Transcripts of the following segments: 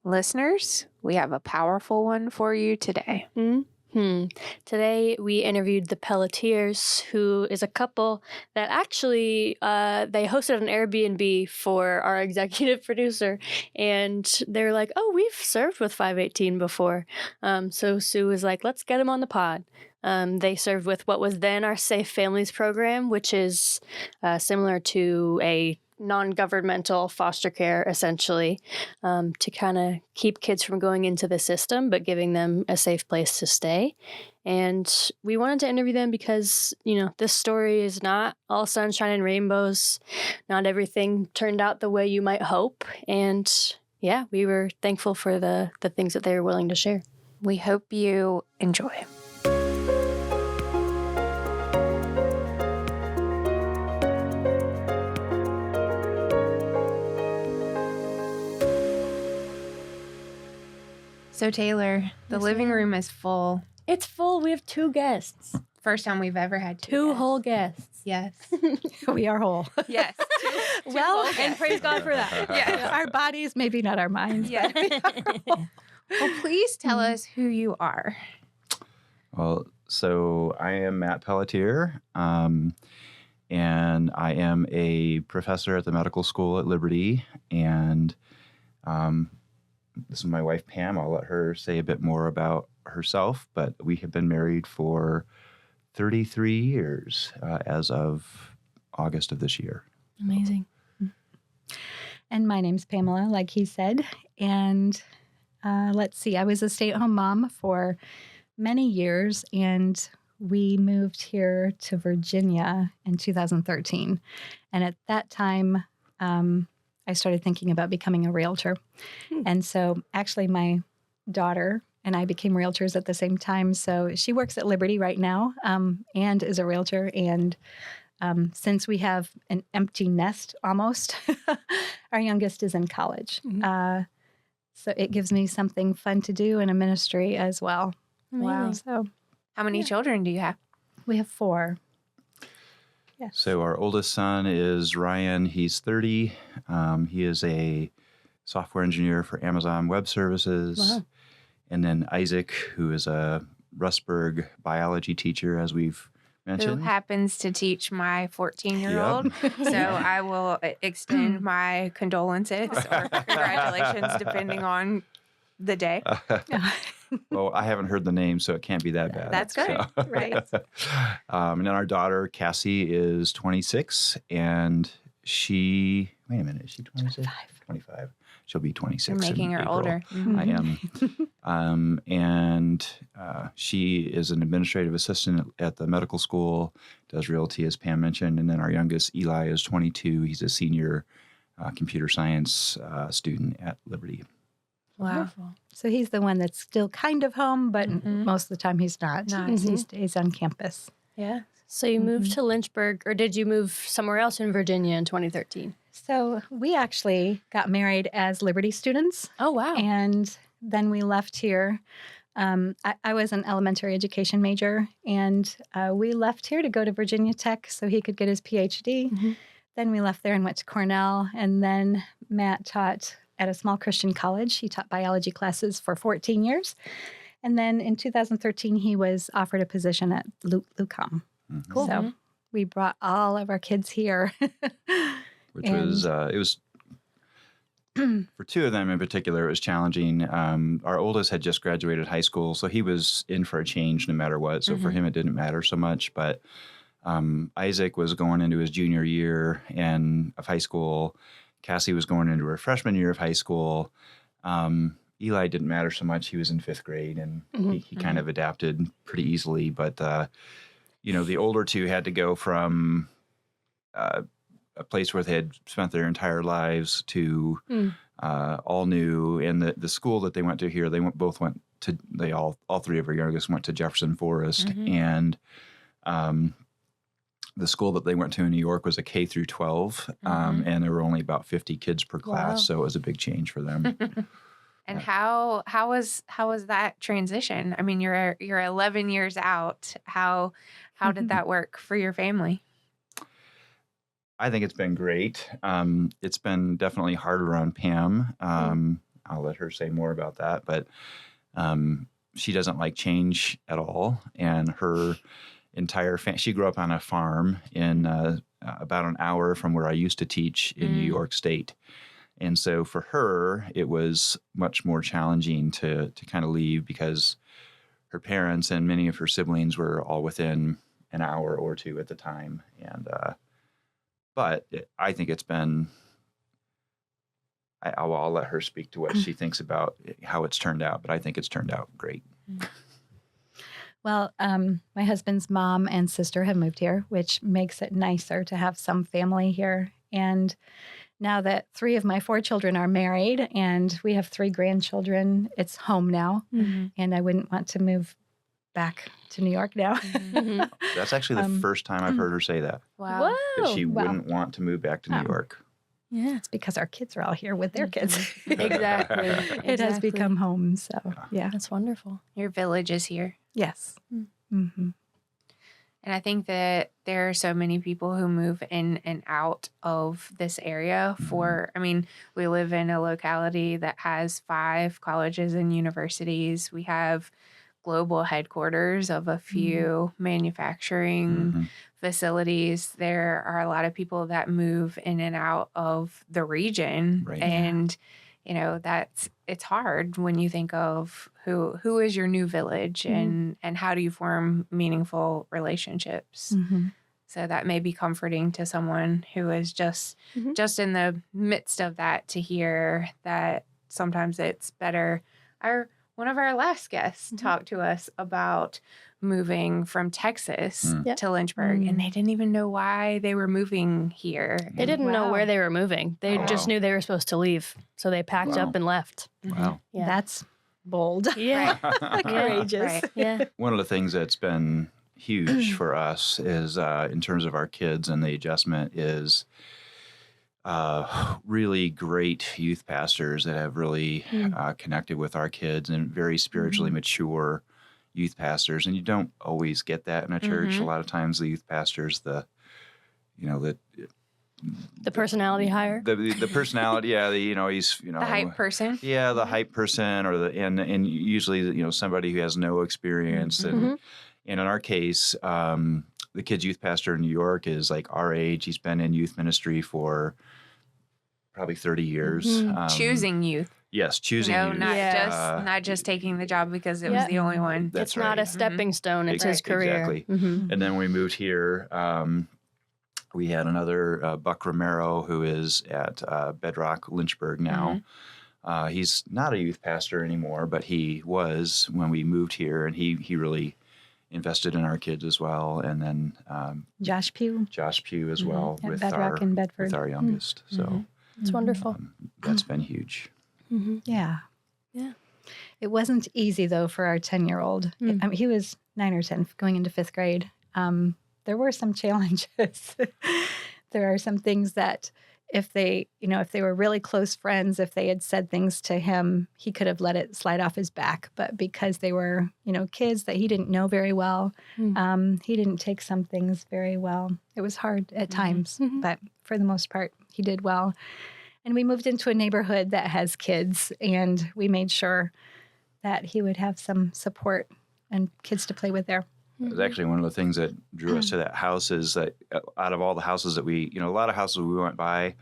Listeners, we have a powerful one for you today. Today, we interviewed the Pelletiers, who is a couple that actually, they hosted an Airbnb for our executive producer, and they're like, oh, we've served with 518 before. So Sue was like, let's get them on the pod. They served with what was then our Safe Families program, which is similar to a non-governmental foster care, essentially, to kind of keep kids from going into the system, but giving them a safe place to stay. And we wanted to interview them because, this story is not all sunshine and rainbows. Not everything turned out the way you might hope. And yeah, we were thankful for the things that they were willing to share. We hope you enjoy. So Taylor, the living room is full. It's full. We have 2 guests. First time we've ever had 2 whole guests. Yes. We are whole. Yes. Well, And praise God for that. Yeah. Our bodies, maybe not our minds. Yeah. Well, please tell us who you are. Well, so I am Matt Pelletier, and I am a professor at the medical school at Liberty. And this is my wife, Pam. I'll let her say a bit more about herself, but we have been married for 33 years as of August of this year. Amazing. And my name's Pamela, like he said. And let's see, I was a stay-at-home mom for many years, and we moved here to Virginia in 2013. And at that time, I started thinking about becoming a realtor. And so actually my daughter and I became realtors at the same time. So she works at Liberty right now and is a realtor. And since we have an empty nest almost, our youngest is in college. So it gives me something fun to do in a ministry as well. Wow. So How many children do you have? we have 4. Yes. So our oldest son is Ryan. He's 30. He is a software engineer for Amazon Web Services. Wow. And then Isaac, who is a Rustburg biology teacher, as we've mentioned. Who happens to teach my 14-year-old. So I will extend my condolences or congratulations, depending on the day. Well, I haven't heard the name, so it can't be that bad. That's good. So. Right. And then our daughter, Cassie, is 26, and she, wait a minute, is she 26? 25. She'll be 26. You're making in her April. older. I am. And she is an administrative assistant at the medical school, does realty, as Pam mentioned. And then our youngest, Eli, is 22. He's a senior computer science student at Liberty. Wow. Wonderful. So he's the one that's still kind of home, but most of the time he's not. Nice. He stays on campus. Yeah. So you moved to Lynchburg, or did you move somewhere else in Virginia in 2013? So we actually got married as Liberty students, Oh, wow. and then we left here. I was an elementary education major, and we left here to go to Virginia Tech so he could get his PhD. Then we left there and went to Cornell, and then Matt taught at a small Christian college. He taught biology classes for 14 years. And then in 2013, he was offered a position at Lucom. Cool. So we brought all of our kids here. Which was, it was, for 2 of them in particular, it was challenging. Our oldest had just graduated high school, so he was in for a change no matter what. So for him, it didn't matter so much. But Isaac was going into his junior year of high school. Cassie was going into her freshman year of high school. Eli didn't matter so much. He was in 5th grade, and he kind of adapted pretty easily. But, the older 2 had to go from a place where they had spent their entire lives to all new. And the school that they went to here, all 3 of our youngest went to Jefferson Forest. And the school that they went to in New York was a K through 12, and there were only about 50 kids per class, Wow. so it was a big change for them. And how was that transition? I mean, you're 11 years out. How did that work for your family? I think it's been great. It's been definitely harder on Pam. I'll let her say more about that. But she doesn't like change at all. And her entire family, she grew up on a farm in about an hour from where I used to teach in New York State. And so for her, it was much more challenging to kind of leave because her parents and many of her siblings were all within an hour or two at the time. And but I think it's been, I'll let her speak to what she thinks about how it's turned out, but I think it's turned out great. Well, my husband's mom and sister have moved here, which makes it nicer to have some family here. And now that 3 of my 4 children are married and we have 3 grandchildren, it's home now. And I wouldn't want to move back to New York now. That's actually the first time I've heard her say that. Wow. That she wouldn't want to move back to New York. Yeah, it's because our kids are all here with their kids. Exactly. It has become home. So, yeah. That's wonderful. Your village is here. Yes. Mm-hmm. And I think that there are so many people who move in and out of this area for, I mean, we live in a locality that has 5 colleges and universities. We have global headquarters of a few manufacturing facilities. There are a lot of people that move in and out of the region. Right. And, you know, it's hard when you think of who is your new village and how do you form meaningful relationships. So that may be comforting to someone who is just in the midst of that, to hear that sometimes it's better. One of our last guests talked to us about moving from Texas to Lynchburg, and they didn't even know why they were moving here. They didn't know where they were moving. They just knew they were supposed to leave. So they packed up and left. Wow. Yeah. That's bold. Yeah. Courageous. Right. Yeah. One of the things that's been huge for us is in terms of our kids and the adjustment is really great youth pastors that have really connected with our kids, and very spiritually mature youth pastors. And you don't always get that in a church. A lot of times the youth pastors, the personality hire. The personality, he's The hype person. Yeah, the hype person, or and usually somebody who has no experience. And in our case, the kid's youth pastor in New York is like our age. He's been in youth ministry for probably 30 years. Choosing youth. Yes, choosing youth. Not just taking the job because it was the only one. That's It's not a stepping stone. It's his career. Exactly. And then when we moved here, we had another Buck Romero who is at Bedrock Lynchburg now. He's not a youth pastor anymore, but he was when we moved here, and he really invested in our kids as well. And then Josh Pugh as well at with Bedrock in Bedford. with our youngest. So It's wonderful. that's been huge. Yeah. Yeah. It wasn't easy, though, for our 10-year-old. I mean, he was 9 or 10 going into 5th grade. There were some challenges. There are some things that if they were really close friends, if they had said things to him, he could have let it slide off his back. But because they were, kids that he didn't know very well, he didn't take some things very well. It was hard at times, but for the most part, he did well. And we moved into a neighborhood that has kids, and we made sure that he would have some support and kids to play with there. It was actually one of the things that drew us to that house is that out of all the houses that a lot of houses we went by,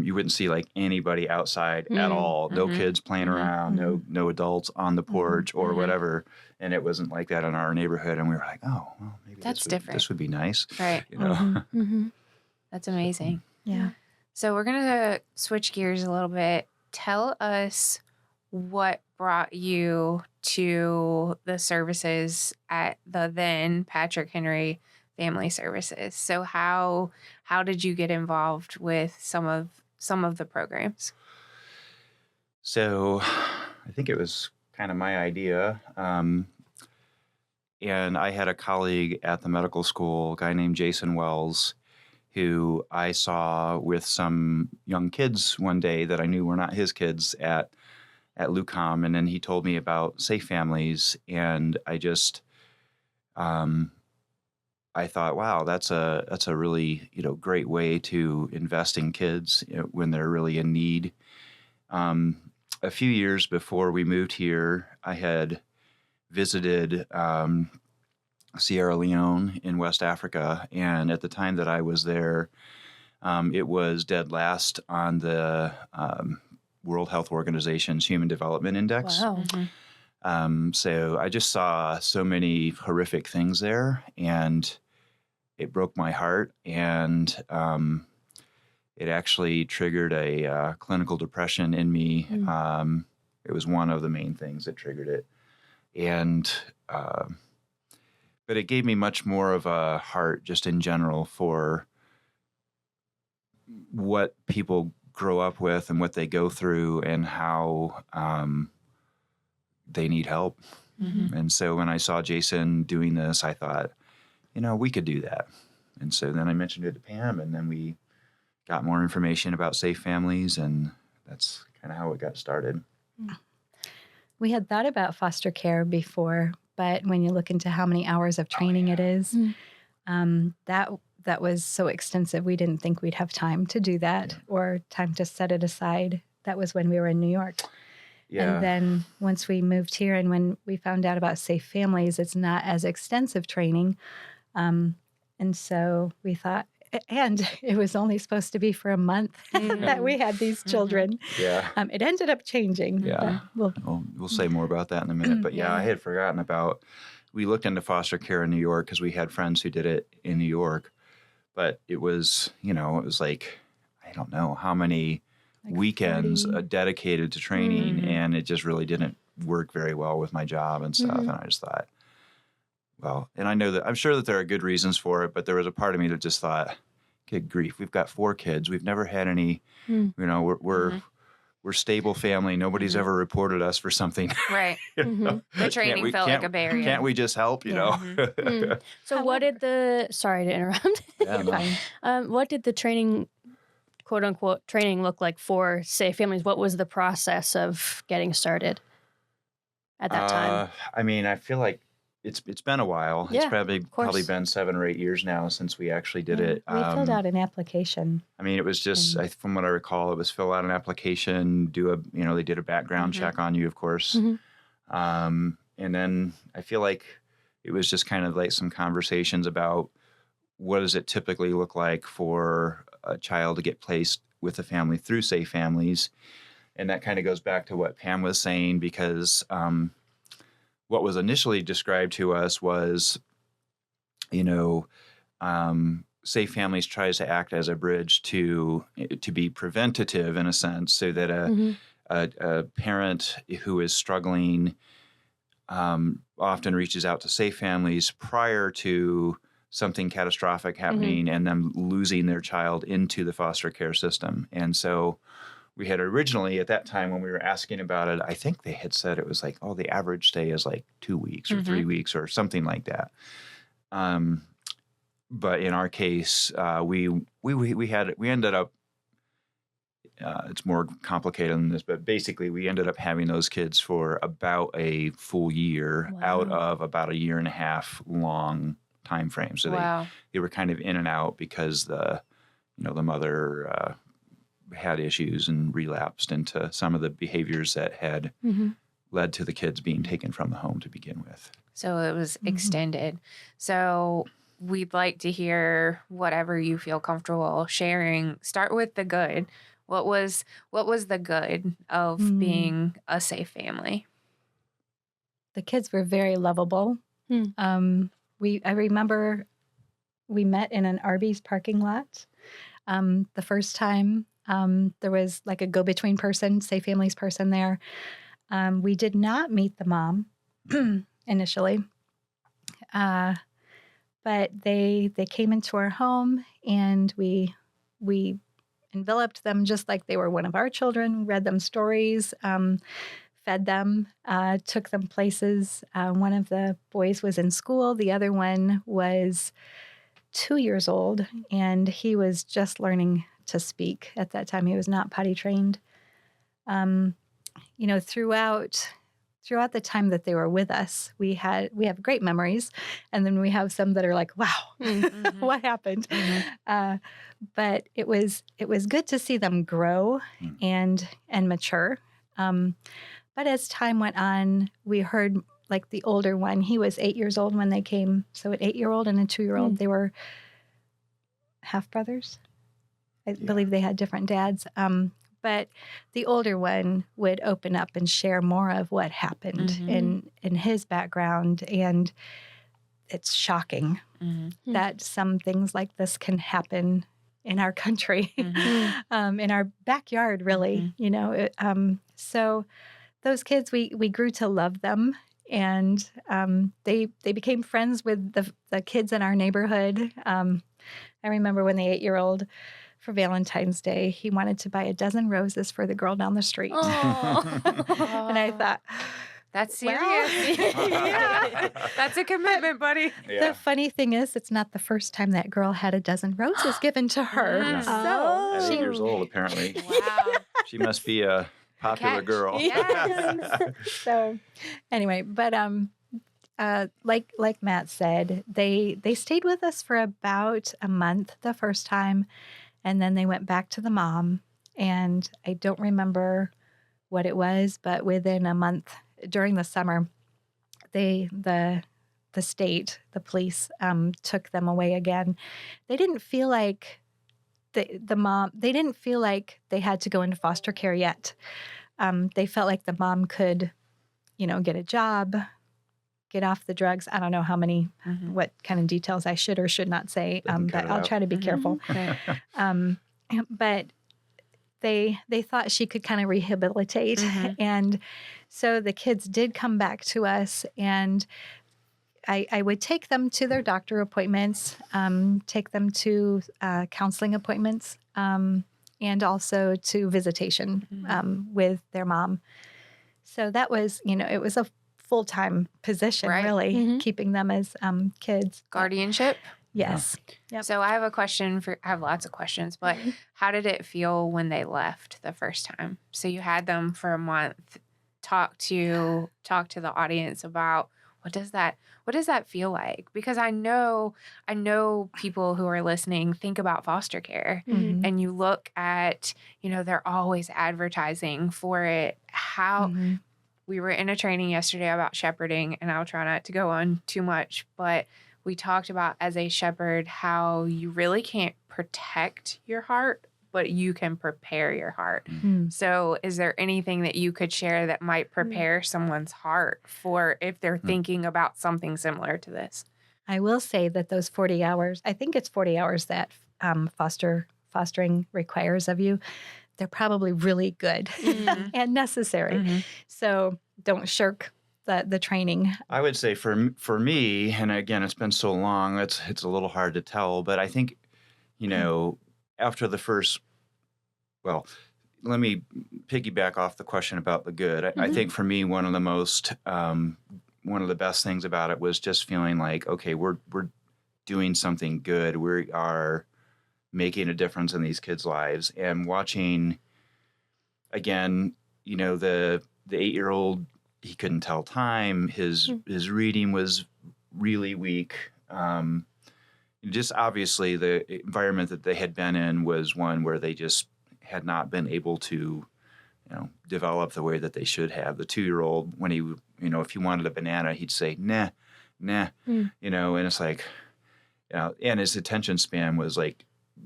you wouldn't see like anybody outside at all. No kids playing around, no adults on the porch or whatever. And it wasn't like that in our neighborhood. And we were like, oh, well, maybe That's different. This would be nice. Right. That's amazing. Yeah. So we're going to switch gears a little bit. Tell us what brought you to the services at the then Patrick Henry Family Services. So how did you get involved with some of the programs? So I think it was kind of my idea. And I had a colleague at the medical school, a guy named Jason Wells, who I saw with some young kids one day that I knew were not his kids at LUCOM. And then he told me about Safe Families. And I just, I thought, wow, that's a really, great way to invest in kids when they're really in need. a few years before we moved here, I had visited Sierra Leone in West Africa. And at the time that I was there, it was dead last on the World Health Organization's Human Development Index. Wow. So I just saw so many horrific things there, and it broke my heart. And it actually triggered a clinical depression in me. It was one of the main things that triggered it. And but it gave me much more of a heart just in general for what people grow up with and what they go through and how they need help. And so when I saw Jason doing this, I thought, we could do that. And so then I mentioned it to Pam, and then we got more information about safe families, and that's kind of how it got started. We had thought about foster care before, but when you look into how many hours of training it is, that was so extensive. We didn't think we'd have time to do that or time to set it aside. That was when we were in New York. Yeah. And then once we moved here and when we found out about safe families, it's not as extensive training. And so we thought, and it was only supposed to be for a month that we had these children. Yeah. It ended up changing. Yeah. We'll say more about that in a minute. But I had forgotten about, we looked into foster care in New York because we had friends who did it in New York. But it was, it was like, I don't know how many weekends dedicated to training. And it just really didn't work very well with my job and stuff. And I just thought, well, and I know that I'm sure that there are good reasons for it, but there was a part of me that just thought, good grief, we've got 4 kids. We've never had any, we're stable family. Nobody's ever reported us for something. Right. The training felt like a barrier. Can't we just help, So what did sorry to interrupt. What did the training, quote unquote, training look like for safe families? What was the process of getting started at that time? I mean, I feel like it's been a while. Yeah, it's probably been 7 or 8 years now since we actually did it. We filled out an application. I mean, it was just, from what I recall, it was fill out an application, they did a background check on you, of course. And then I feel like it was just kind of like some conversations about what does it typically look like for a child to get placed with a family through safe families. And that kind of goes back to what Pam was saying, because what was initially described to us was, safe families tries to act as a bridge to be preventative in a sense, so that a parent who is struggling often reaches out to safe families prior to something catastrophic happening and them losing their child into the foster care system. And so we had originally, at that time when we were asking about it, I think they had said it was like, the average stay is like 2 weeks or 3 weeks or something like that. But in our case, we ended up, it's more complicated than this, but basically we ended up having those kids for about a full year out of about 1.5 years long time frame. So they were kind of in and out because the mother had issues and relapsed into some of the behaviors that had led to the kids being taken from the home to begin with. So it was extended. So we'd like to hear whatever you feel comfortable sharing. Start with the good. What was the good of being a safe family? The kids were very lovable. I remember we met in an Arby's parking lot. The first time there was like a go-between person, safe families person there. We did not meet the mom initially, but they came into our home and we enveloped them just like they were one of our children, read them stories, fed them, took them places. One of the boys was in school. The other one was 2 years old, and he was just learning to speak at that time. He was not potty trained. Throughout the time that they were with us, we have great memories, and then we have some that are like, wow, what happened? But it was good to see them grow and mature. But as time went on, we heard like the older one, he was 8 years old when they came. So an 8-year-old and a 2-year-old, they were half brothers. I believe they had different dads. But the older one would open up and share more of what happened in his background. And it's shocking that some things like this can happen in our country, in our backyard, really, you know. So those kids, we grew to love them. And they became friends with the kids in our neighborhood. I remember when the 8-year-old, for Valentine's Day, he wanted to buy a dozen roses for the girl down the street. And I thought, that's serious. Yeah. That's a commitment, buddy. The funny thing is, it's not the first time that girl had a dozen roses given to her. Yeah. So At 8 years old, apparently. Wow. She must be a popular girl. Yes. So anyway, but like Matt said, they stayed with us for about a month the first time, and then they went back to the mom. And I don't remember what it was, but within a month during the summer, the state, the police, took them away again. They didn't feel like the mom. They didn't feel like they had to go into foster care yet. They felt like the mom could, get a job, get off the drugs. I don't know what kind of details I should or should not say, but I'll try to be careful. But they thought she could kind of rehabilitate. And so the kids did come back to us, and I would take them to their doctor appointments, take them to counseling appointments, and also to visitation with their mom. So that was, it was a full-time position, really, keeping them as kids. Guardianship? Yes. Yep. So I have a question I have lots of questions, but how did it feel when they left the first time? So you had them for a month. Talk to the audience about what does that feel like? Because I know people who are listening think about foster care, and you look at, they're always advertising for it. How we were in a training yesterday about shepherding, and I'll try not to go on too much, but we talked about as a shepherd how you really can't protect your heart, but you can prepare your heart. So is there anything that you could share that might prepare someone's heart for if they're thinking about something similar to this? I will say that those 40 hours, I think it's 40 hours that fostering requires of you, they're probably really good and necessary. So don't shirk the training. I would say for me, and again, it's been so long, it's a little hard to tell, but I think, after the first, let me piggyback off the question about the good. I think for me, one of the best things about it was just feeling like, okay, we're doing something good. We are making a difference in these kids' lives, and watching, again, the 8-year-old, he couldn't tell time. His reading was really weak. Just obviously the environment that they had been in was one where they just had not been able to, develop the way that they should have. The 2-year-old, when he, if he wanted a banana, he'd say, nah, and it's like, and his attention span was like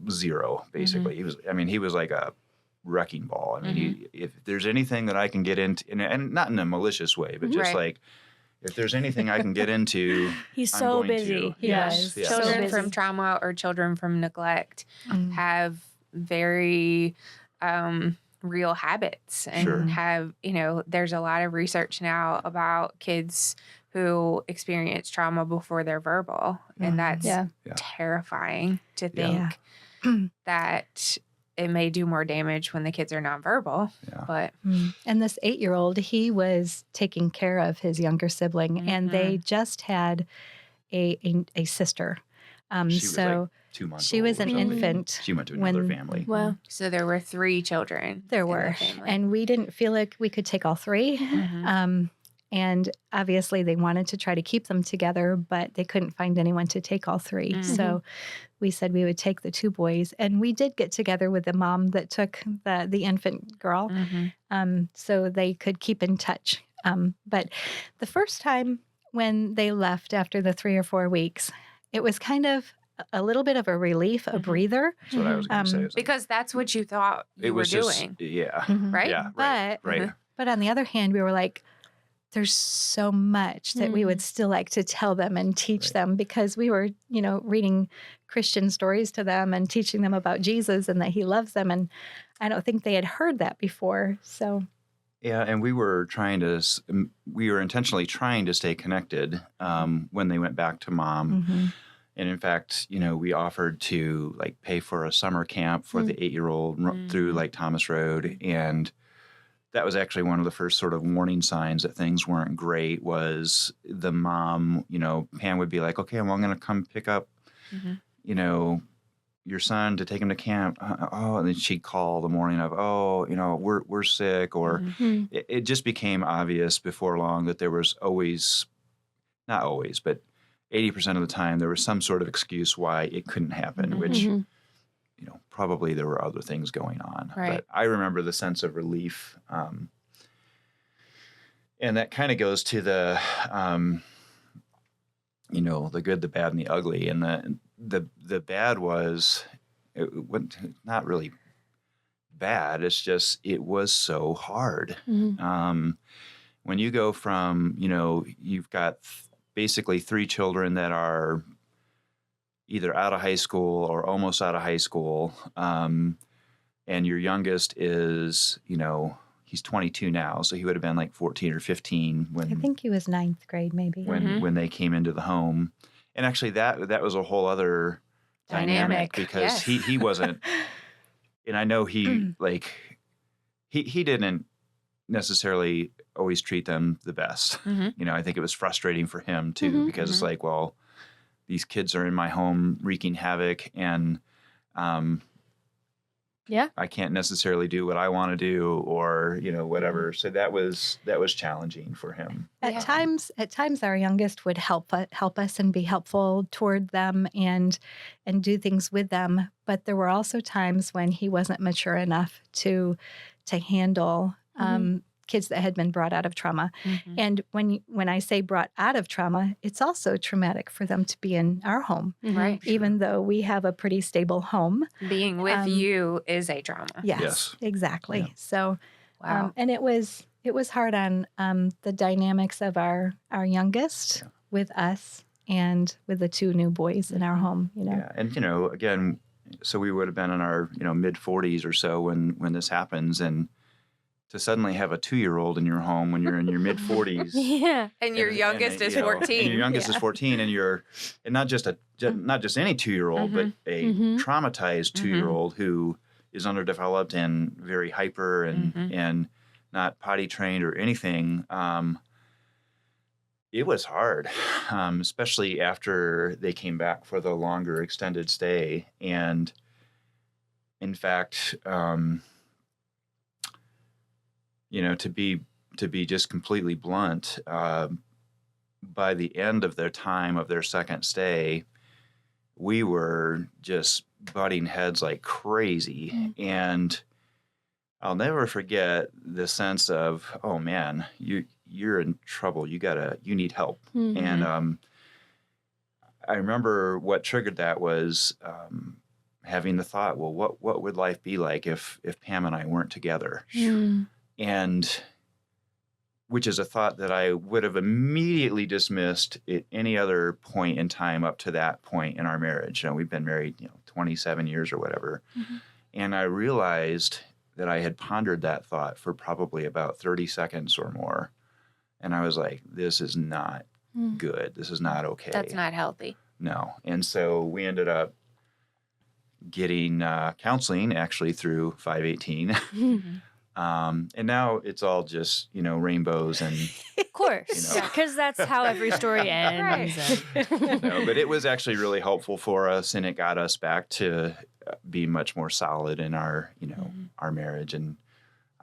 0, basically. He was like a wrecking ball. If there's anything that I can get into, and not in a malicious way, but just like, if there's anything I can get into, he's I'm so going busy. to. Yes. Children from trauma or children from neglect have very real habits, and have, there's a lot of research now about kids who experience trauma before they're verbal. And that's terrifying to think that it may do more damage when the kids are nonverbal. But and this 8-year-old, he was taking care of his younger sibling, and they just had a sister. She was like 2 months she old was an or something. infant. She went to another family. Wow. so there were 3 children. There in the were, family. and we didn't feel like we could take all 3. And obviously they wanted to try to keep them together, but they couldn't find anyone to take all three. Mm-hmm. So we said we would take the 2 boys. And we did get together with the mom that took the infant girl, so they could keep in touch. But the first time when they left after the 3 or 4 weeks, it was kind of a little bit of a relief, a breather. That's what I was going to say. Because that's what you thought you were doing. Yeah. Right? Yeah. Right. But on the other hand, we were like, there's so much that we would still like to tell them and teach them, because we were, reading Christian stories to them and teaching them about Jesus and that he loves them. And I don't think they had heard that before. So. Yeah, and we were intentionally trying to stay connected when they went back to mom. Mm-hmm. And in fact, we offered to pay for a summer camp for the 8-year-old through Thomas Road. And that was actually one of the first sort of warning signs that things weren't great, was the mom, Pam would be like, okay, well, I'm going to come pick up, your son to take him to camp. And then she'd call the morning of, we're sick. Or it just became obvious before long that there was always, not always, but 80% of the time, there was some sort of excuse why it couldn't happen, which, probably there were other things going on. Right. But I remember the sense of relief. And that kind of goes to the, the good, the bad, and the ugly. And the bad was, not really bad. It's just, it was so hard. When you go from, you've got basically 3 children that are either out of high school or almost out of high school. And your youngest is, he's 22 now. So he would have been 14 or 15 when I think he was 9th grade, maybe. when they came into the home. And actually that was a whole other dynamic because he wasn't, and I know he he didn't necessarily always treat them the best. I think it was frustrating for him too, because it's like, well, these kids are in my home wreaking havoc, and I can't necessarily do what I want to do, or whatever. So that was challenging for him. At times, our youngest would help us and be helpful toward them and do things with them. But there were also times when he wasn't mature enough to handle kids that had been brought out of trauma. And when I say brought out of trauma, it's also traumatic for them to be in our home. Right. Even though we have a pretty stable home. Being with you is a trauma. Yes. Exactly. Yeah. So, Wow. And it was hard on the dynamics of our youngest with us and with the 2 new boys in our home, Yeah. And, again, so we would have been in our, mid 40s or so when this happens, and to suddenly have a 2-year-old in your home when you're in your mid 40s. And your youngest is 14. And your youngest is 14, and not just any 2-year-old, but a traumatized 2-year-old who is underdeveloped and very hyper and not potty trained or anything. It was hard, especially after they came back for the longer extended stay. And in fact, to be just completely blunt, by the end of their second stay, we were just butting heads like crazy. And I'll never forget the sense of, oh man, you're in trouble. You need help. And I remember what triggered that was having the thought, well, what would life be like if Pam and I weren't together? And which is a thought that I would have immediately dismissed at any other point in time up to that point in our marriage. We've been married, 27 years or whatever. And I realized that I had pondered that thought for probably about 30 seconds or more. And I was like, this is not good. This is not okay. That's not healthy. No. And so we ended up getting counseling actually through 518. And now it's all just, rainbows and... Of course. Because that's how every story ends. No, but it was actually really helpful for us, and it got us back to be much more solid in our, our marriage. And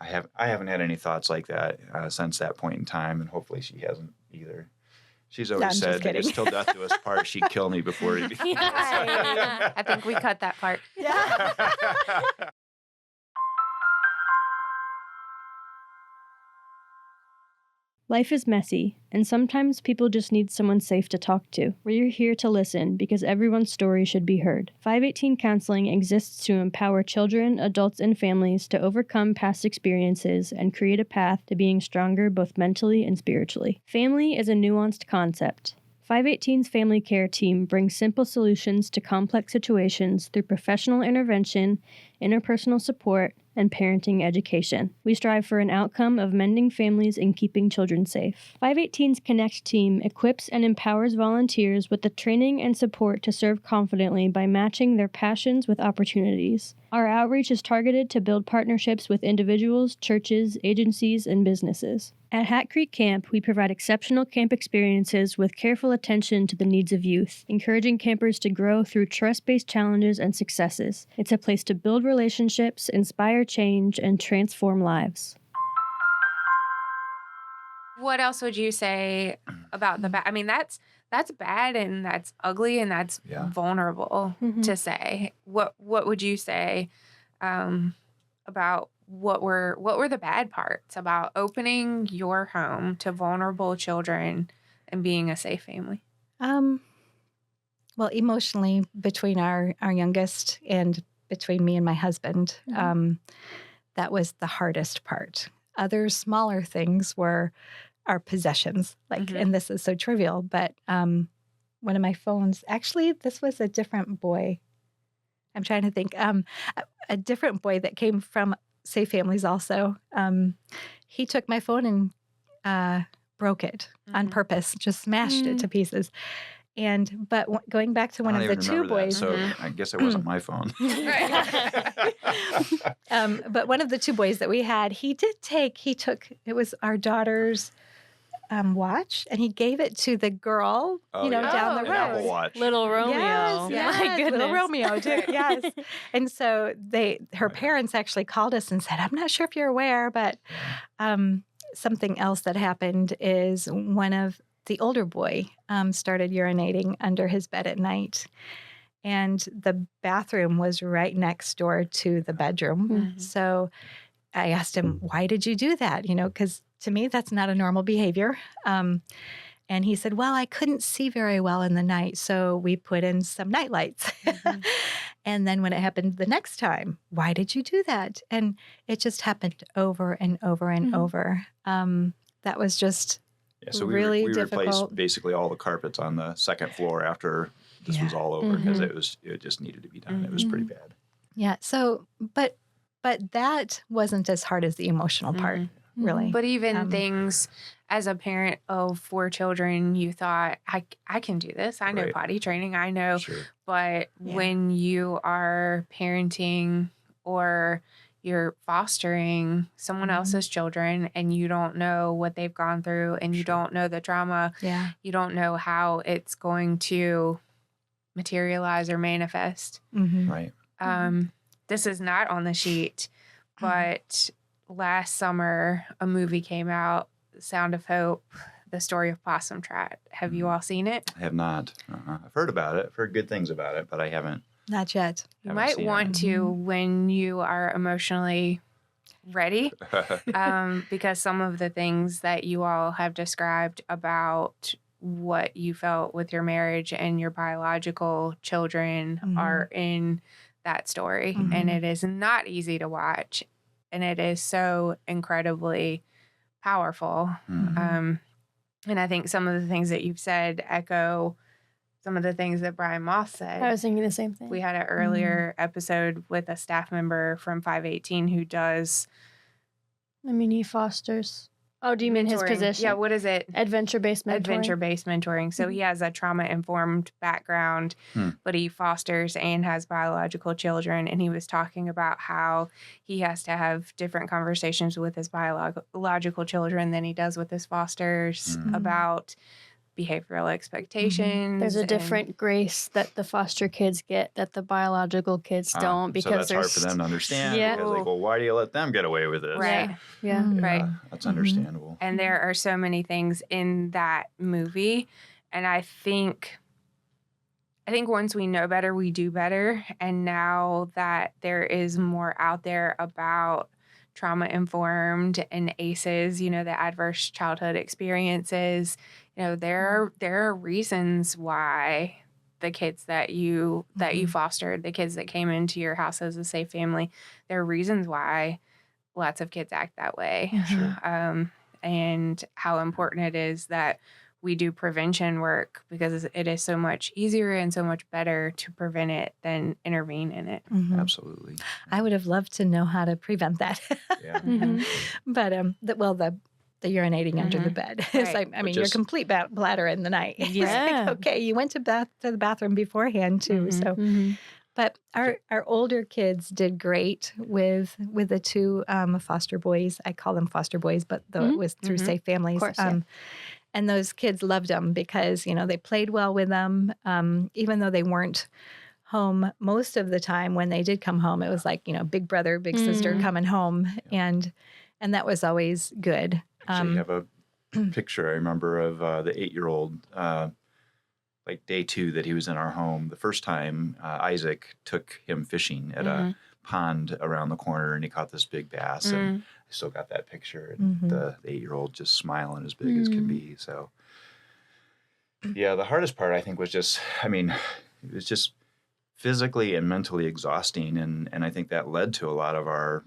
I haven't had any thoughts like that since that point in time, and hopefully she hasn't either. She's always said, "It's till death do us part." She'd kill me before it. I think we cut that part. Yeah. Life is messy, and sometimes people just need someone safe to talk to. We're here to listen because everyone's story should be heard. 518 Counseling exists to empower children, adults, and families to overcome past experiences and create a path to being stronger both mentally and spiritually. Family is a nuanced concept. 518's family care team brings simple solutions to complex situations through professional intervention, interpersonal support, and parenting education. We strive for an outcome of mending families and keeping children safe. 518's Connect team equips and empowers volunteers with the training and support to serve confidently by matching their passions with opportunities. Our outreach is targeted to build partnerships with individuals, churches, agencies, and businesses. At Hat Creek Camp, we provide exceptional camp experiences with careful attention to the needs of youth, encouraging campers to grow through trust-based challenges and successes. It's a place to build relationships, inspire change, and transform lives. What else would you say about the bad? I mean, that's bad and that's ugly and that's vulnerable to say. What would you say about what were the bad parts about opening your home to vulnerable children and being a safe family? Well, emotionally, between our youngest and between me and my husband, that was the hardest part. Other smaller things were our possessions, and this is so trivial, but one of my phones, actually, this was a different boy. I'm trying to think, a different boy that came from Safe Families also. He took my phone and broke it on purpose, just smashed it to pieces. But going back to one of the two boys, so I guess it wasn't my phone. But one of the two boys that we had, he took it was our daughter's watch, and he gave it to the girl, down the road. Apple Watch. Little Romeo. Yes, My goodness. Little Romeo, too. Yes. And so her parents actually called us and said, "I'm not sure if you're aware, but something else that happened is one of the older boy started urinating under his bed at night. And the bathroom was right next door to the bedroom. So I asked him, "Why did you do that?" Because to me, that's not a normal behavior. And he said, "Well, I couldn't see very well in the night, so we put in some night lights." And then when it happened the next time, "Why did you do that?" And it just happened over and over and over. That was just so really we difficult. Replaced basically all the carpets on the second floor after this was all over because it just needed to be done. It was pretty bad. Yeah. So, but that wasn't as hard as the emotional part, really. But even things as a parent of 4 children, you thought, I can do this. I know potty training. I know. Sure. But when you are parenting or you're fostering someone else's children and you don't know what they've gone through and you don't know the trauma, you don't know how it's going to materialize or manifest. Right. This is not on the sheet, but last summer a movie came out, Sound of Hope, the story of Possum Trot. Have you all seen it? I have not. I've heard about it. I've heard good things about it, but I haven't. Not yet. You might want to when you are emotionally ready, because some of the things that you all have described about what you felt with your marriage and your biological children are in that story. And it is not easy to watch. And it is so incredibly powerful. And I think some of the things that you've said echo some of the things that Brian Moss said. I was thinking the same thing. We had an earlier episode with a staff member from 518 who does... he fosters. Oh, do you mean his position? Yeah, what is it? Adventure-based mentoring. Adventure-based mentoring. So he has a trauma-informed background, but he fosters and has biological children. And he was talking about how he has to have different conversations with his biological children than he does with his fosters about behavioral expectations. There's a and- different grace that the foster kids get that the biological kids don't, because so that's hard for them to understand. Yeah. Because like, well, why do you let them get away with this? Right. Yeah. Right. That's understandable. And there are so many things in that movie. And I think once we know better, we do better. And now that there is more out there about trauma-informed and ACEs, the adverse childhood experiences, there are reasons why the kids that you fostered, the kids that came into your house as a safe family, there are reasons why lots of kids act that way. Sure. And how important it is that we do prevention work, because it is so much easier and so much better to prevent it than intervene in it. Absolutely. I would have loved to know how to prevent that. Yeah. But the urinating under the bed. It's Right. like, your complete bladder in the night. It's like, okay, you went to the bathroom beforehand too. So, but our older kids did great with the two foster boys. I call them foster boys, but though it was through Safe Families. Of course, and those kids loved them because, they played well with them. Even though they weren't home most of the time, when they did come home, it was like, big brother, big sister coming home. And that was always good. Actually, have a picture I remember of the 8-year-old, like day 2 that he was in our home. The first time Isaac took him fishing at a pond around the corner, and he caught this big bass. And I still got that picture. And the 8-year-old just smiling as big as can be. So, yeah, the hardest part, I think, was just, it was just physically and mentally exhausting. And I think that led to a lot of our,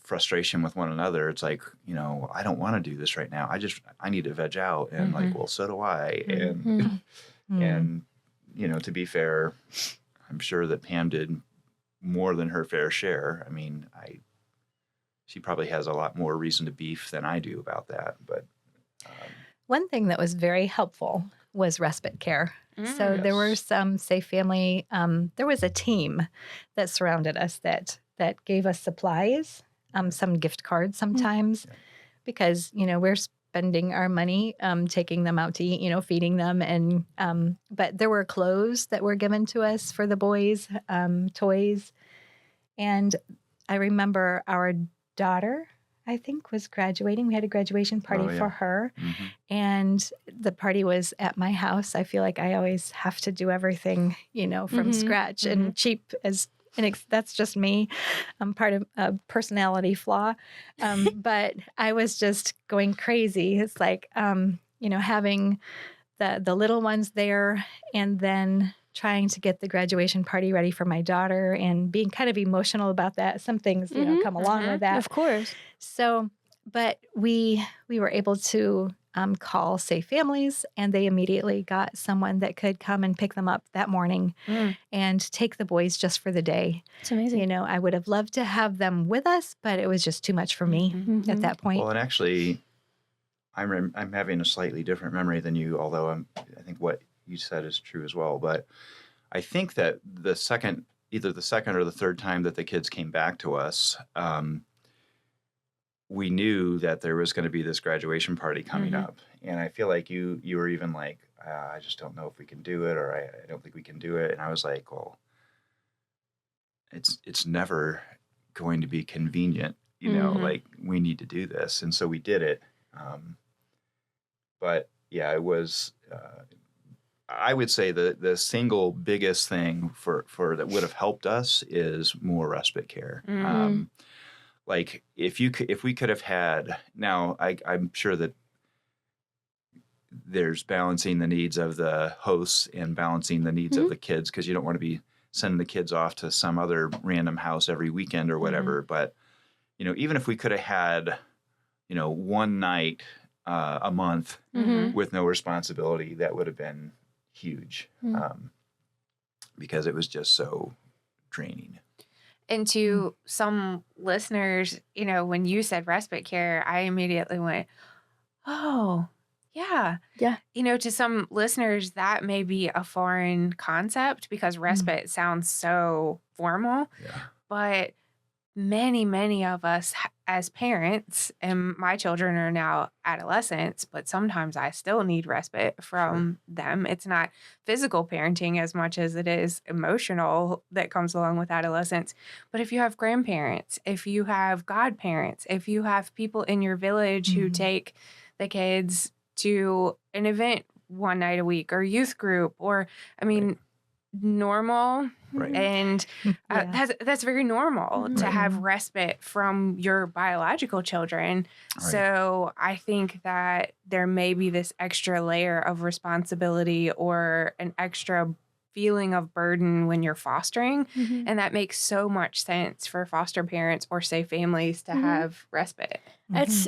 frustration with one another. It's like, I don't want to do this right now. I need to veg out. And like, well, so do I. And, and, to be fair, I'm sure that Pam did more than her fair share. She probably has a lot more reason to beef than I do about that. But one thing that was very helpful was respite care. So there were some Safe Family, there was a team that surrounded us that gave us supplies, some gift cards sometimes, because, we're spending our money taking them out to eat, feeding them. And but there were clothes that were given to us for the boys, toys. And I remember our daughter, I think, was graduating. We had a graduation party for her. And the party was at my house. I feel like I always have to do everything, from scratch and cheap as. And that's just me. I'm part of a personality flaw. But I was just going crazy. It's like, having the little ones there, and then trying to get the graduation party ready for my daughter, and being kind of emotional about that. Some things, come along with that. Of course. So, but we were able to call Safe Families, and they immediately got someone that could come and pick them up that morning and take the boys just for the day. It's amazing. I would have loved to have them with us, but it was just too much for me at that point. Well, and actually, I'm having a slightly different memory than you, although I think what you said is true as well. But I think that either the second or the third time that the kids came back to us, we knew that there was going to be this graduation party coming up. And I feel like you were even like, I just don't know if we can do it, or I don't think we can do it. And I was like, well, it's never going to be convenient, like we need to do this. And so we did it. But yeah, it was, I would say the single biggest thing for that would have helped us is more respite care. Like if we could have had, now I'm sure that there's balancing the needs of the hosts and balancing the needs of the kids, because you don't want to be sending the kids off to some other random house every weekend or whatever. But, even if we could have had, one night a month with no responsibility, that would have been huge, because it was just so draining. And to some listeners, when you said respite care, I immediately went, oh, yeah. Yeah. To some listeners, that may be a foreign concept because respite sounds so formal. Yeah. But many of us as parents, and my children are now adolescents, but sometimes I still need respite from them. It's not physical parenting as much as it is emotional that comes along with adolescence. But if you have grandparents, if you have godparents, if you have people in your village who take the kids to an event one night a week or youth group, or, I mean, normal. Right. And that's very normal to have respite from your biological children. Right. So I think that there may be this extra layer of responsibility or an extra feeling of burden when you're fostering. And that makes so much sense for foster parents or safe families to have respite. It's,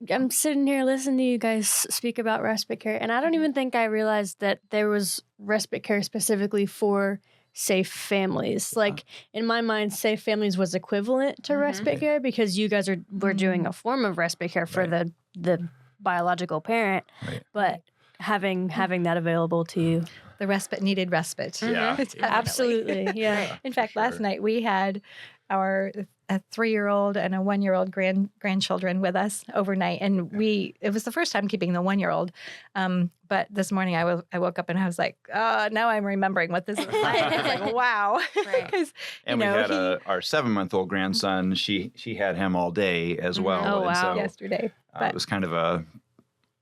I'm sitting here listening to you guys speak about respite care, and I don't even think I realized that there was respite care specifically for safe families. Like, in my mind, safe families was equivalent to respite care, because you guys were doing a form of respite care for the biological parent, but having that available to you. The respite needed respite. Yeah. Absolutely. Yeah. In fact, last night we had a 3-year-old and a 1-year-old grandchildren with us overnight, and it was the first time keeping the 1-year-old. But this morning I woke up and I was like, now I'm remembering what this was like. I was like, wow. Right. And we had our 7-month-old grandson. She had him all day as well. Oh, wow. And so, yesterday. it was kind of a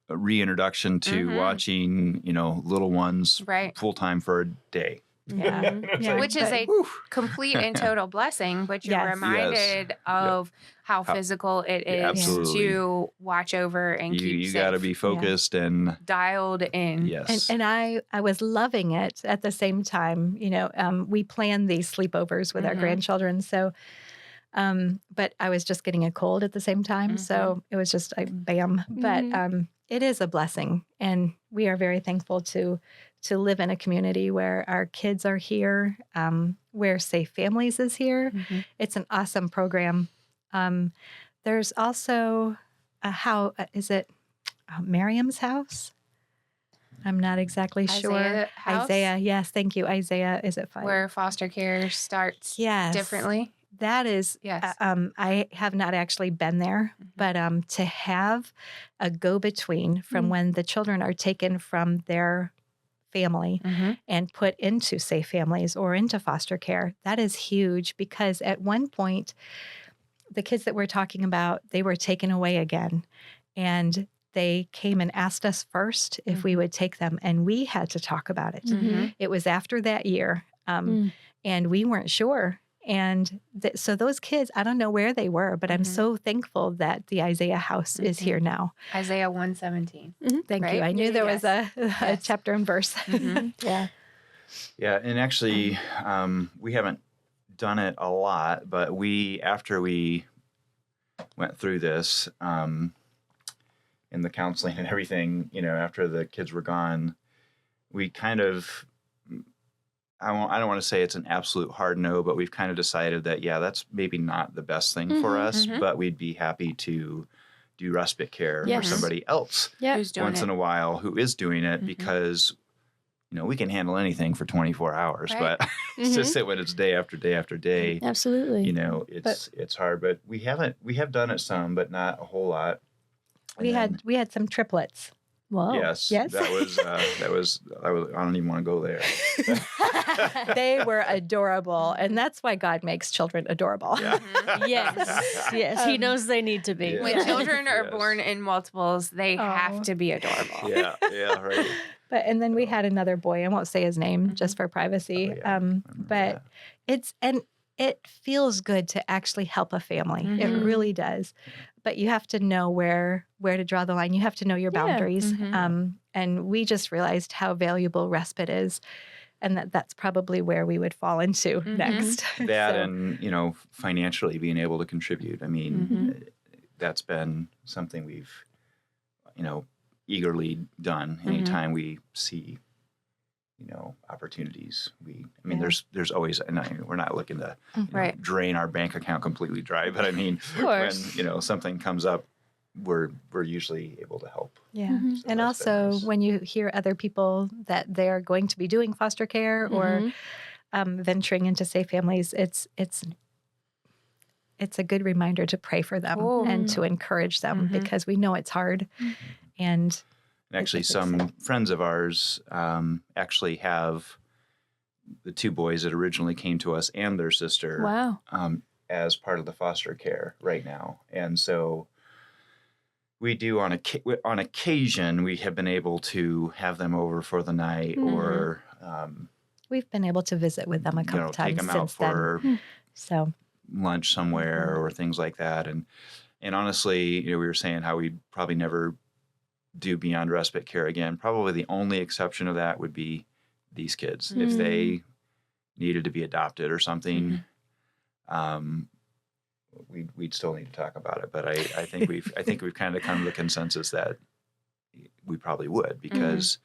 reintroduction to watching, little ones full time for a day. Yeah. Which is a complete and total blessing, but you're reminded of how physical it is to watch over and keep You safe. got to be focused and dialed in. Yes. And I was loving it at the same time. We planned these sleepovers with our grandchildren. So, but I was just getting a cold at the same time. So it was just bam. But it is a blessing. And we are very thankful to live in a community where our kids are here, where Safe Families is here. It's an awesome program. There's also Miriam's house? I'm not exactly sure. House? Isaiah, yes, thank you. Isaiah, is it 5? Where foster care starts differently. That is, I have not actually been there, but to have a go-between from when the children are taken from their family and put into safe families or into foster care, that is huge, because at one point, the kids that we're talking about, they were taken away again, and they came and asked us first if we would take them, and we had to talk about it. It was after that year, and we weren't sure. And so those kids, I don't know where they were, but I'm so thankful that the Isaiah house is here now. Isaiah 1:17. Thank you. I knew there was a chapter and verse. Yeah, and actually, we haven't done it a lot, but after we went through this, in the counseling and everything, after the kids were gone, we kind of, I don't want to say it's an absolute hard no, but we've kind of decided that, that's maybe not the best thing for us, but we'd be happy to do respite care for somebody else once in a while who is doing it, because, we can handle anything for 24 hours, but to sit when it's day after day after day, absolutely, it's hard. But we have done it some, but not a whole lot. We had some triplets. Wow. Yes. That was. I don't even want to go there. They were adorable, and that's why God makes children adorable. Yes. He knows they need to be. When children are born in multiples, they have to be adorable. Yeah, right. And then we had another boy. I won't say his name just for privacy. But it feels good to actually help a family. It really does. But you have to know where to draw the line. You have to know your boundaries. And we just realized how valuable respite is, and that's probably where we would fall into next. That and, financially being able to contribute. I mean, that's been something we've, eagerly done anytime we see, opportunities. There's always, and we're not looking to drain our bank account completely dry, but I mean, when, something comes up, we're usually able to help. Yeah. So and also nice. When you hear other people that they're going to be doing foster care or venturing into safe families, it's it's a good reminder to pray for them Cool. and to encourage them because we know it's hard. And actually, it's some exciting. friends of ours actually have the two boys that originally came to us and their sister Wow. as part of the foster care right now. And so we do on occasion, we have been able to have them over for the night or we've been able to visit with them a couple take times them out since then. for So lunch somewhere or things like that. And honestly, we were saying how we probably never do beyond respite care again. Probably the only exception of that would be these kids. If they needed to be adopted or something, we'd still need to talk about it. But I think we've kind of come to the consensus that we probably would, because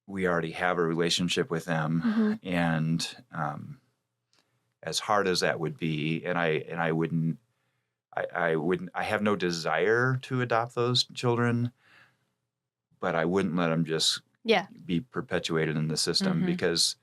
we already have a relationship with them, and as hard as that would be, and I have no desire to adopt those children, but I wouldn't let them just be perpetuated in the system, because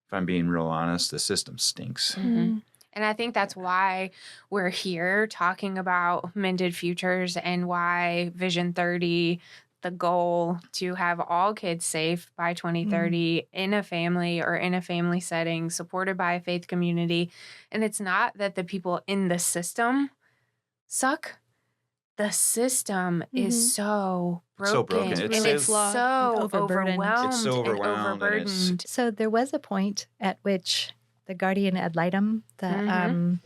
if I'm being real honest, the system stinks. And I think that's why we're here talking about Mended Futures and why Vision 30, the goal to have all kids safe by 2030 in a family or in a family setting, supported by a faith community. And it's not that the people in the system suck. The system is so broken. So broken. And It's it's flawed. so Overburdened. overwhelmed. It's so overwhelmed and overburdened. So there was a point at which the guardian ad litem, the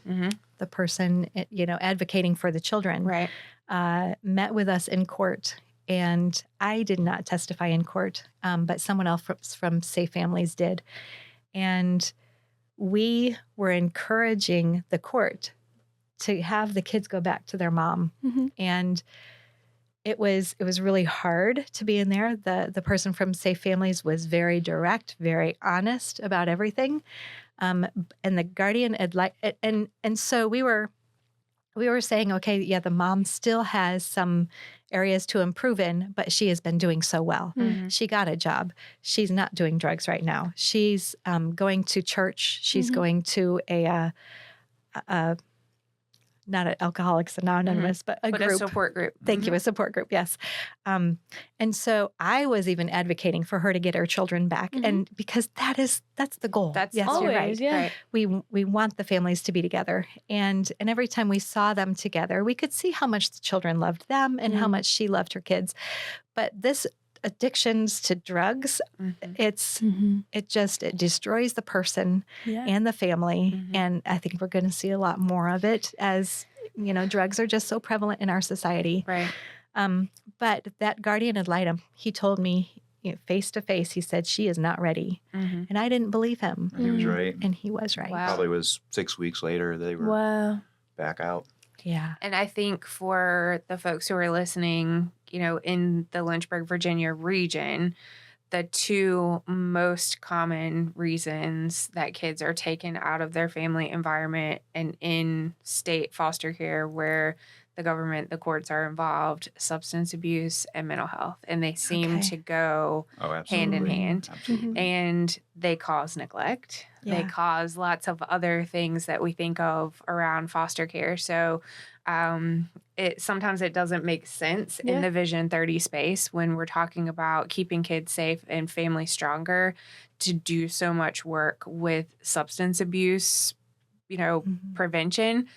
person, advocating for the children, Right. met with us in court. And I did not testify in court, but someone else from Safe Families did. And we were encouraging the court to have the kids go back to their mom. And it was really hard to be in there. The person from Safe Families was very direct, very honest about everything. And the guardian and so we were saying, okay, yeah, the mom still has some areas to improve in, but she has been doing so well. She got a job. She's not doing drugs right now. She's going to church. She's going to a not an Alcoholics Anonymous, but a group. A support group. Thank you, a support group, yes. And so I was even advocating for her to get her children back, and because that's the goal. That's yes, always, you're right. yeah. Right. We want the families to be together, and every time we saw them together, we could see how much the children loved them and how much she loved her kids. But this addictions to drugs, it destroys the person and the family. And I think we're going to see a lot more of it as, drugs are just so prevalent in our society. Right. But that guardian ad litem, he told me face to face, he said, she is not ready. And I didn't believe him. And he was right. And he was right. Wow. Probably was 6 weeks later they were back out. Yeah. And I think for the folks who are listening, in the Lynchburg, Virginia region, the two most common reasons that kids are taken out of their family environment and in state foster care where the government, the courts are involved, substance abuse and mental health. And they seem to go hand in hand. Absolutely. And they cause neglect. Yeah. They cause lots of other things that we think of around foster care. So sometimes it doesn't make sense in the Vision 30 space when we're talking about keeping kids safe and families stronger to do so much work with substance abuse, prevention.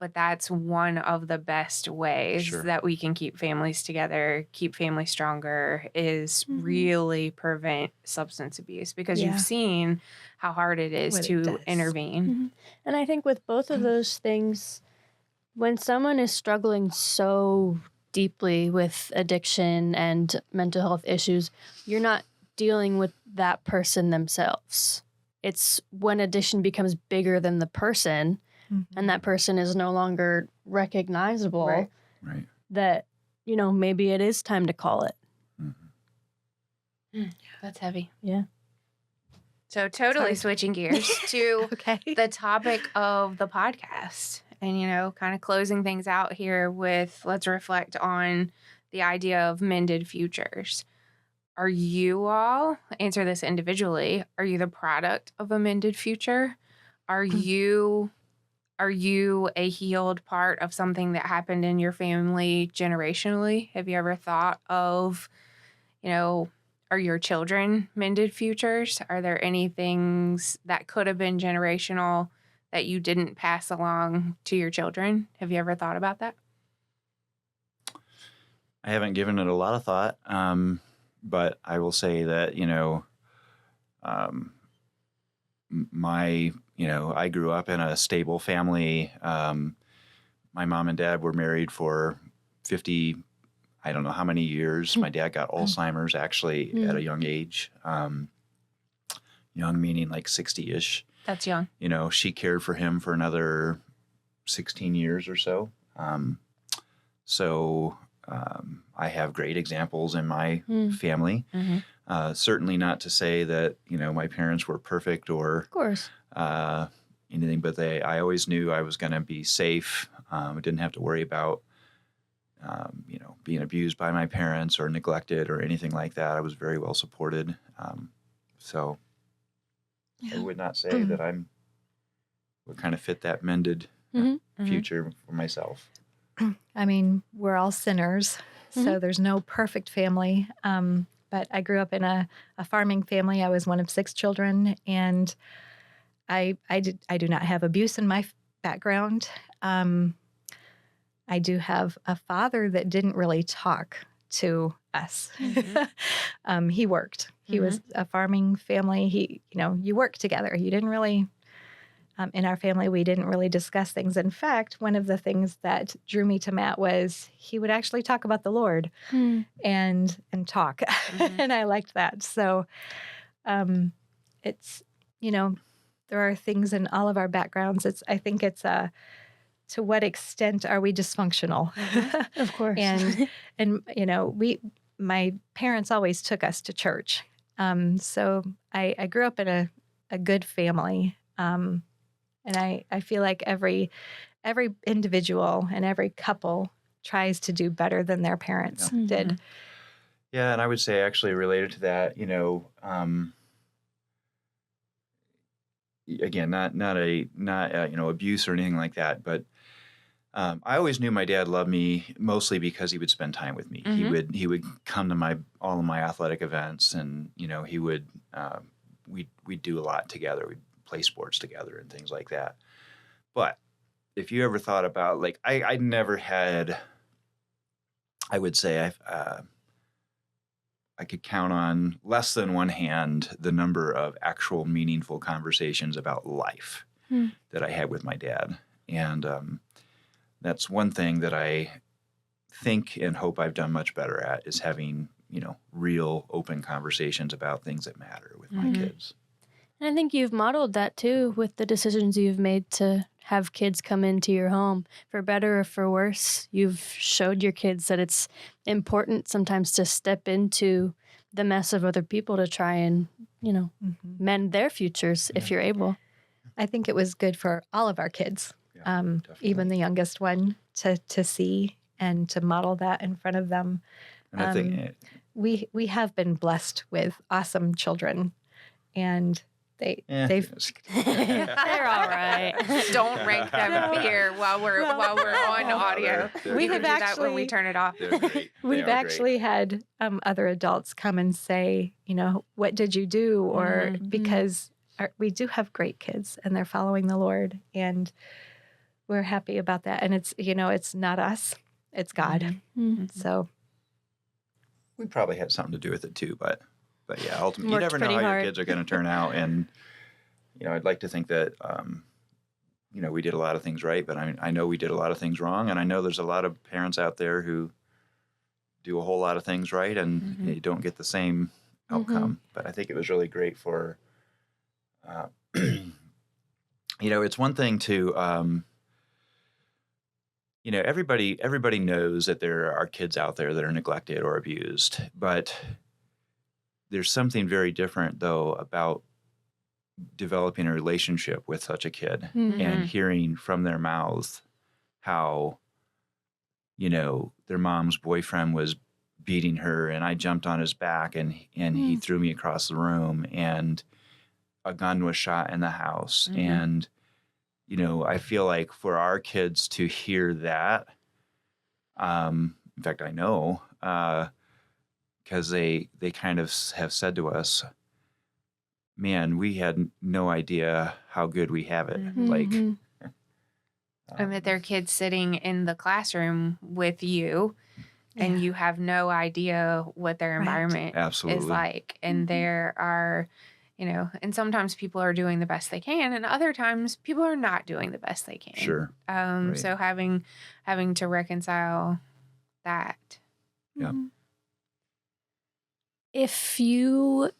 But that's one of the best ways that we can keep families together, keep families stronger, is really prevent substance abuse, because you've seen how hard it is to intervene. And I think with both of those things, when someone is struggling so deeply with addiction and mental health issues, you're not dealing with that person themselves. It's when addiction becomes bigger than the person, and that person is no longer recognizable, Right. that, maybe it is time to call it. That's heavy. Yeah. So totally switching gears to Okay. the topic of the podcast and, kind of closing things out here with, let's reflect on the idea of mended futures. Are you all, answer this individually, are you the product of a mended future? Are you are you a healed part of something that happened in your family generationally? Have you ever thought of, are your children mended futures? Are there any things that could have been generational that you didn't pass along to your children? Have you ever thought about that? I haven't given it a lot of thought, but I will say that, I grew up in a stable family. My mom and dad were married for 50, I don't know how many years. My dad got Alzheimer's actually at a young age. Young meaning like 60-ish. That's young. She cared for him for another 16 years or so. I have great examples in my family. Mm-hmm. Certainly not to say that, my parents were perfect or Of course. anything, but I always knew I was going to be safe. I didn't have to worry about, being abused by my parents or neglected or anything like that. I was very well supported. I would not say that would kind of fit that mended future for myself. I mean, we're all sinners, so there's no perfect family. But I grew up in a farming family. I was one of 6 children, and I do not have abuse in my background. I do have a father that didn't really talk to us. He worked. He was a farming family. You worked together. You didn't really. In our family, we didn't really discuss things. In fact, one of the things that drew me to Matt was he would actually talk about the Lord and talk, and I liked that. So, it's there are things in all of our backgrounds. I think it's to what extent are we dysfunctional? Of course. and my parents always took us to church. So I grew up in a good family. And I feel like every individual and every couple tries to do better than their parents did. Yeah, and I would say actually related to that, again, not abuse or anything like that, but I always knew my dad loved me mostly because he would spend time with me. He would come to all of my athletic events, and he would we'd do a lot together. We'd play sports together and things like that. But if you ever thought about, I never had, I would say I could count on less than one hand the number of actual meaningful conversations about life that I had with my dad. And that's one thing that I think and hope I've done much better at, is having, real open conversations about things that matter with my kids. And I think you've modeled that too with the decisions you've made to have kids come into your home. For better or for worse, you've showed your kids that it's important sometimes to step into the mess of other people to try and, mend their futures if you're able. I think it was good for all of our kids, even the youngest one, to see and to model that in front of them. And I think we have been blessed with awesome children, and they've they're all right. Don't rank them here while we're on audio. We have do that actually when we turn it off. We've actually had other adults come and say, what did you do? Or because we do have great kids and they're following the Lord, and we're happy about that. And it's it's not us, it's God. So we probably had something to do with it too, but yeah, ultimately, you Worked never know how pretty your hard. kids are going to turn out. And, I'd like to think that, we did a lot of things right, but I know we did a lot of things wrong. And I know there's a lot of parents out there who do a whole lot of things right, and they don't get the same outcome. But I think it was really great for, it's one thing to, everybody knows that there are kids out there that are neglected or abused, but there's something very different, though, about developing a relationship with such a kid and hearing from their mouths how, their mom's boyfriend was beating her, and I jumped on his back and he threw me across the room, and a gun was shot in the house, and I feel like for our kids to hear that, in fact, I know, because they kind of have said to us, man, we had no idea how good we have it. Mhm. Mhm. And that their kids sitting in the classroom with you, and you have no idea what their Right. environment Absolutely. is like. And Mhm. there are, and sometimes people are doing the best they can, and other times people are not doing the best they can. Sure. Right. So having to reconcile that. Yeah. Mhm. If you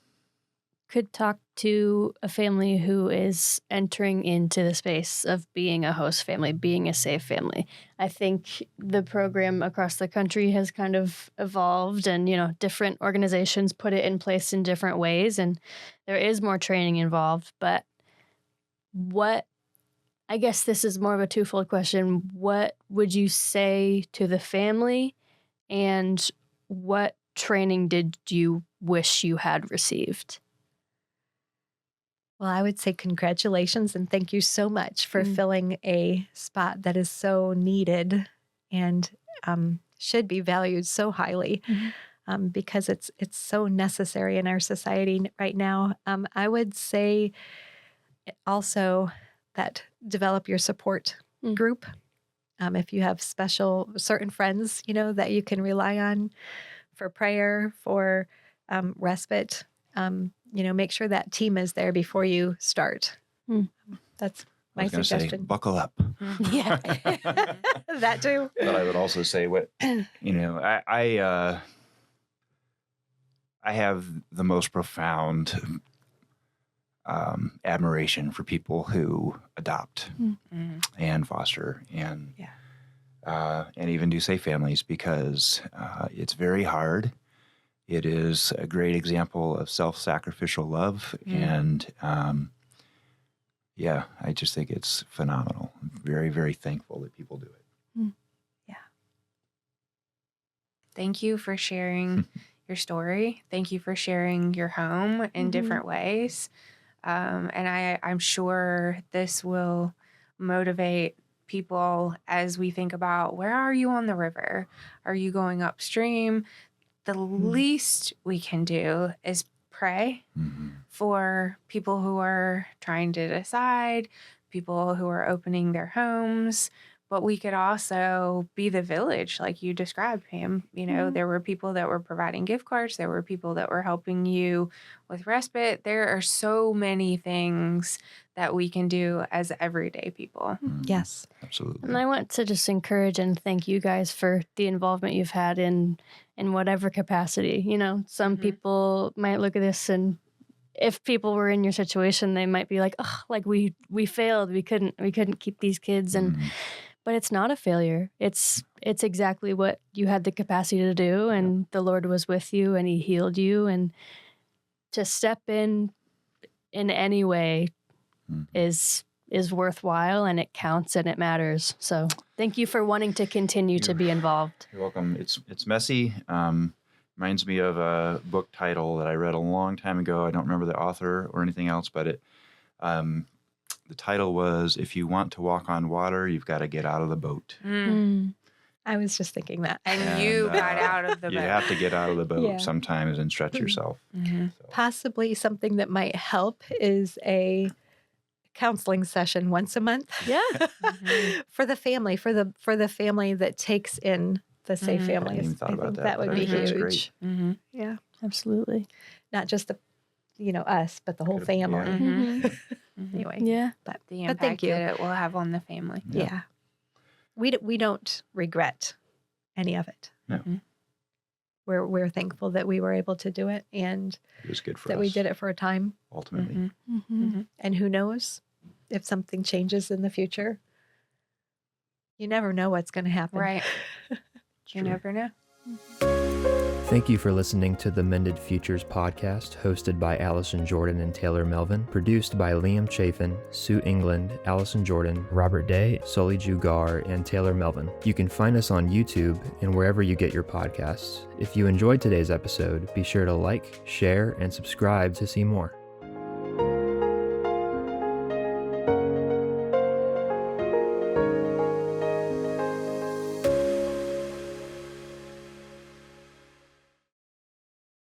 could talk to a family who is entering into the space of being a host family, being a safe family, I think the program across the country has kind of evolved, and different organizations put it in place in different ways, and there is more training involved. But I guess this is more of a twofold question. What would you say to the family, and what training did you wish you had received? Well, I would say congratulations and thank you so much for filling a spot that is so needed and should be valued so highly because it's so necessary in our society right now. I would say also that develop your support group. If you have certain friends, that you can rely on for prayer, for respite, make sure that team is there before you start. That's I my was gonna say, suggestion. buckle up. Yeah, that too. But I would also say I have the most profound admiration for people who adopt and foster and even do safe families, because it's very hard. It is a great example of self-sacrificial love, and I just think it's phenomenal. I'm very, very thankful that people do it. Yeah. Thank you for sharing your story. Thank you for sharing your home in different ways. And I'm sure this will motivate people as we think about, where are you on the river? Are you going upstream? The least we can do is pray for people who are trying to decide, people who are opening their homes. But we could also be the village, like you described, Pam. There were people that were providing gift cards. There were people that were helping you with respite. There are so many things that we can do as everyday people. Yes. Absolutely. And I want to just encourage and thank you guys for the involvement you've had in whatever capacity. Some people might look at this, and if people were in your situation, they might be like, "Oh, like we failed. We couldn't keep these kids." But it's not a failure. It's exactly what you had the capacity to do, and the Lord was with you, and He healed you, and to step in any way is worthwhile, and it counts, and it matters. So thank you for wanting to continue to be involved. You're welcome. It's messy. Reminds me of a book title that I read a long time ago. I don't remember the author or anything else, but the title was, "If you want to walk on water, you've got to get out of the boat." I was just thinking that. And you got out of the boat. You have to get out of the boat Yeah. sometimes and stretch yourself. So. Possibly something that might help is a counseling session once a month. Yeah. For the family, for the family that takes in the safe I families. hadn't even thought about think that, that would but be I think that's huge. great. Yeah. Absolutely. Not just us, but the whole family. Anyway. Yeah. But The thank impact you. that it will have on the family. Yeah. We don't regret any of it. No. We're thankful that we were able to do it, and It was good for that us. we did it for a time. Ultimately. And who knows if something changes in the future? You never know what's going to happen. Right. It's You true. never know. Thank you for listening to the Mended Futures Podcast, hosted by Allison Jordan and Taylor Melvin, produced by Liam Chafin, Sue England, Allison Jordan, Robert Day, Sully Jugar, and Taylor Melvin. You can find us on YouTube and wherever you get your podcasts. If you enjoyed today's episode, be sure to like, share, and subscribe to see more.